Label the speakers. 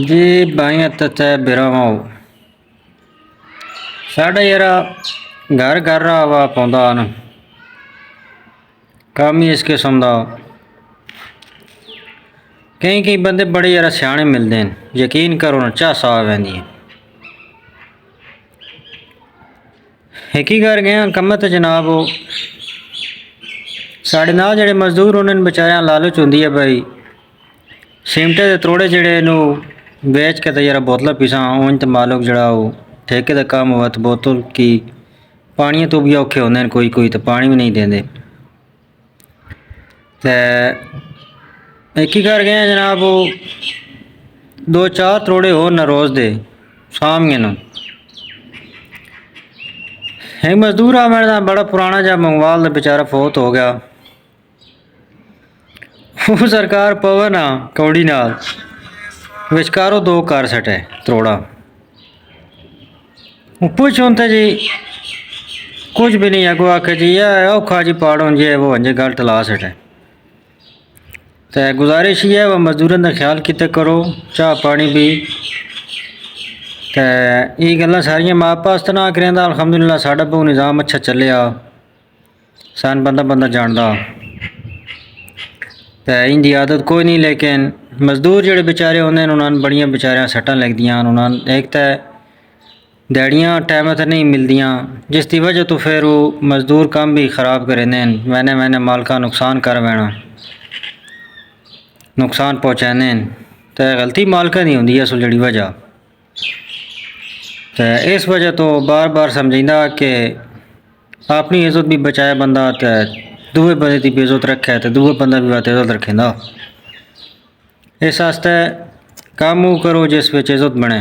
Speaker 1: जी भाई तत बिरावाओ साढ़ा यारा घर घर रहा वा पौंदा न काम ही इस किस्म का कई कई बंदे बड़े यारा सियाने मिलते हैं यकीन करो ना झस आ वैंदी है। एक ही घर गया कम तो जनाब वो साढ़े नाल जेह्ड़े मजदूर उन्होंने बेचारियां लालच होंदी है भाई सीमटे के त्रोड़े जेह्ड़े बेच के तो यार बोतल पीसा उन तो मालक जड़ा वो ठेके का काम हुआ तो बोतल की पानी तो भी औखे होंगे कोई कोई तो पानी भी नहीं देंगे। तो एक ही घर गए जनाब वो दो चार त्रोड़े हो न रोज़ दे सामने न एक मजदूर आ मेरे बड़ा पुराना जहा मंगवाल बेचारा फौत हो गया। वो सरकार पवन आ कौड़ी नाल विचकारो दो कर सटे त्रोड़ा पूछ तो जी कुछ भी नहीं अगो आखे जी यह औखा जी पाड़ो जी वो अंजे गल टला सटे। तो गुजारिश ही है वह मजदूरों का ख्याल किते करो चाह पानी भी तो ये गल्लां सारियां माँ पास तो ना करें अलहमदुलिल्लाह साढ़ा बहुत निज़ाम अच्छा चलिया सान बंदा बंदा जानदा तो इनकी आदत कोई नहीं। लेकिन मजदूर जोड़े बेचारे होंगे उन्होंने बड़िया बेचारियां सट्टां लगदियां उन्होंने एक तो दिहाड़ियाँ टाइम पर नहीं मिलदियाँ जिसकी वजह तो फिर वो मजदूर काम भी ख़राब करें मैंने मैंने मालका नुकसान कर बैना नुकसान पहुँचाने तो गलती मालका नहीं होंगी असल जड़ी वजह तो इस वजह तो बार बार समझाइंदा कि अपनी इज्जत भी बचाए बंदा तो दूए बंदे की भी इज्जत रखे तो दूए बंदा भी बात इज्जत रखेंदा। इस वास्ते काम करो जिस विच इज्जत बने।